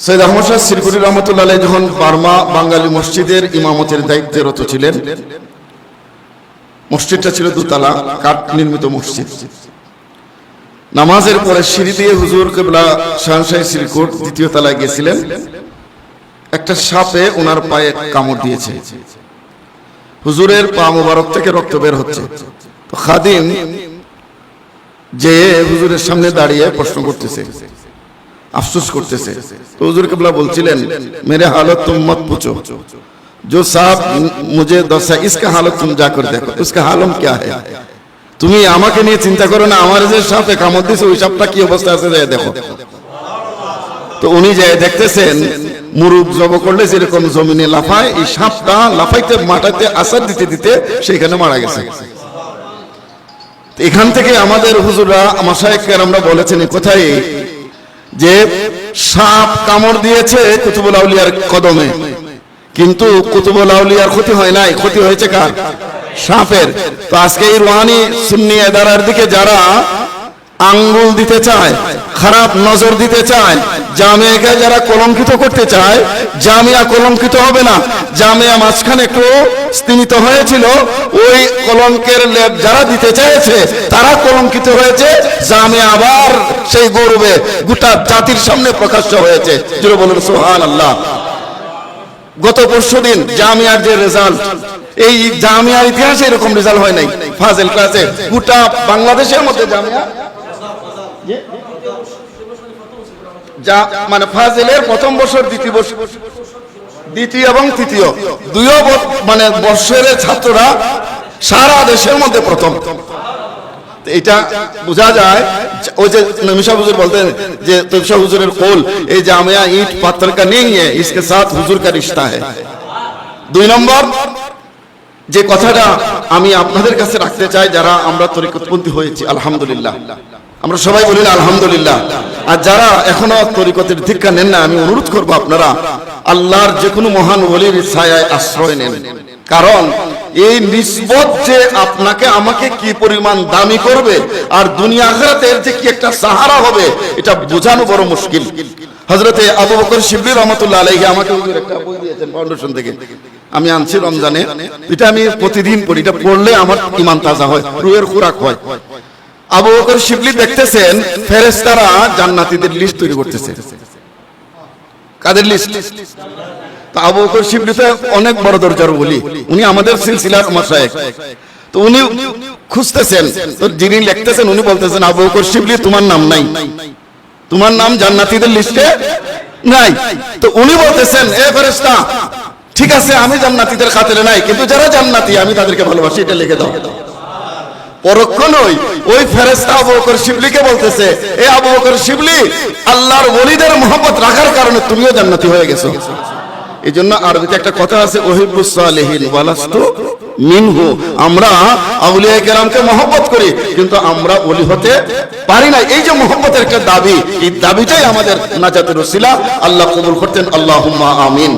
সৈয়দ আহমদ শাহ সিরকুরি রহমতুল্লাহ আলাইহি যখন বার্মা বাঙালি মসজিদের ইমামতের দায়িত্বে রত ছিলেন, মসজিদটা ছিল দোতলা কাঠ নির্মিত মসজিদ। নামাজের পরে সিঁড়ি দিয়ে হুজুর কিবলা শাহনশাহী সিরকুট দ্বিতীয় তলায় গেছিলেন। একটা সাপে ওনার পায়ে কামড় দিয়েছে। হুজুরের পা মোবারক থেকে রক্ত বের হচ্ছে। তো খাদিম যে হুজুরের সামনে দাঁড়িয়ে প্রশ্ন করতেছে, আফসোস করতেছে। তো হুজুর কিবলা বলছিলেন, মেরে हालत तुम मत पूछो, जो सांप मुझे दसा इसका हालत तुम जाकर देखो, उसका हालम क्या है। তুমি আমাকে নিয়ে চিন্তা করো না, আমার যে সাপে কামড় দিয়েছে ওই সাপটা কি অবস্থা আছে যায় দেখো। তো উনি যায় দেখতেছেন মুরুগ জব করলে যেরকম জমিনে লাফায়, এই সাপটা লাফাইতে মাটাতে আসার দিতে দিতে সেখানে মারা গেছে। এখান থেকে আমাদের হুজুররা মাশায়েখ কেরামরা বলেছেন কোথায় যে সাপ কামড় দিয়েছে কুতুবুল আউলিয়ার কদমে, কিন্তু কুতুবুল আউলিয়ার ক্ষতি হয় নাই, ক্ষতি হয়েছে কার? সাপের। তো আজকে এই রুহানি সুন্নি ইদারার দিকে যারা আঙ্গুল দিতে চায়, খারাপ নজর দিতে চায়, জামিয়াকে যারা কলঙ্কিত করতে চায়, জামিয়া কলঙ্কিত হবে না। জামিয়া মাঝখানে একটু স্তিমিত হয়েছিল, ওই কলঙ্কের লেপ যারা দিতে চেয়েছে তারা কলঙ্কিত হয়েছে। জামিয়া আবার সেই গৌরবে গোটা জাতির সামনে প্রকাশ্য হয়েছে। যেটা বলুন সুবহানাল্লাহ। গত পরশুদিন জামিয়ার যে রেজাল্ট, এই জামিয়ার ইতিহাসে এরকম রেজাল্ট হয় নাই। ফাজিল ক্লাসে গোটা বাংলাদেশের মধ্যে জামিয়া মানে ফাজিলের প্রথম বছর, দ্বিতীয় এবং তৃতীয় দুইও মানে বর্ষের ছাত্ররা সারা দেশের মধ্যে প্রথম। এটা বোঝা যায়। ওই যে নমিশা হুজুর বলতেন যে তফসা হুজুরের কৌল, এই জামিয়া ইট পাথর কা নেই হ্যায়, ইসকে সাথ হুজুর কা রিশতা হ্যায়। দুই নম্বর যে কথাটা আমি আপনাদের কাছে রাখতে চাই, যারা আমরা তরিকতপন্থী হয়েছি আলহামদুলিল্লাহ, আমরা সবাই বলি আলহামদুলিল্লাহ। আর যারা এখনো তরিকতের দীক্ষা নেন না, আমি অনুরোধ করবো আপনারা আল্লাহর যে কোনো মহান ওলির ছায়ায় আশ্রয় নেন। কারণ এই নিসবত যে আপনাকে আমাকে কি পরিমাণ দামি করবে আর দুনিয়া আখিরাতের যে কি একটা সাহারা হবে, এটা বোঝানো বড় মুশকিল। হযরতে আবু বকর শিবলি রহমাতুল্লাহ আলাইহি আমাকে একটা বই দিয়েছেন ফাউন্ডেশন থেকে, আমি আনছি রমজানে। এটা আমি প্রতিদিন পড়ি, এটা পড়লে আমার ঈমান তাজা হয়, রূহের খোরাক হয়। আবু বকর শিবলি দেখতেছেন ফেরেশতারা জান্নাতীদের লিস্ট তৈরি করতেছে। কাদের লিস্ট? তো আবু বকর শিবলি তো অনেক বড় দরজার ওলি, উনি আমাদের সিলসিলার মাশায়েখ। তো উনি খুঁজতেছেন, তো যিনি লিখতেছেন উনি বলতেছেন, আবু বকর শিবলি তোমার নাম নাই, তোমার নাম জান্নাতীদের লিস্টে নাই। তো উনি বলতেছেন, এ ফেরেশতা ঠিক আছে আমি জান্নাতীদের খাতিরে নাই, কিন্তু যারা জান্নাতী আমি তাদেরকে ভালোবাসি, এটা লিখে দাও। পরক্ষণই ওই ফেরেশতা আবু বকর শিবলিকে বলতেছে, এ আবু বকর শিবলি, আল্লাহর ওলিদের মহব্বত রাখার কারণে তুমিও জান্নাতি হয়ে গেছো। এই জন্য আরবিতে একটা কথা আছে, ওহিব্বুস সালিহিন ওয়ালাস্তু মিনহু। আমরা আউলিয়া কেরামকে মহব্বত করি, কিন্তু আমরা ওলি হতে পারি না। এই যে মহব্বতের একটা দাবি, এই দাবিটাই আমাদের নাজাতের ওসিলা। আল্লাহ কবুল করতেন, আল্লাহুম্মা আমিন।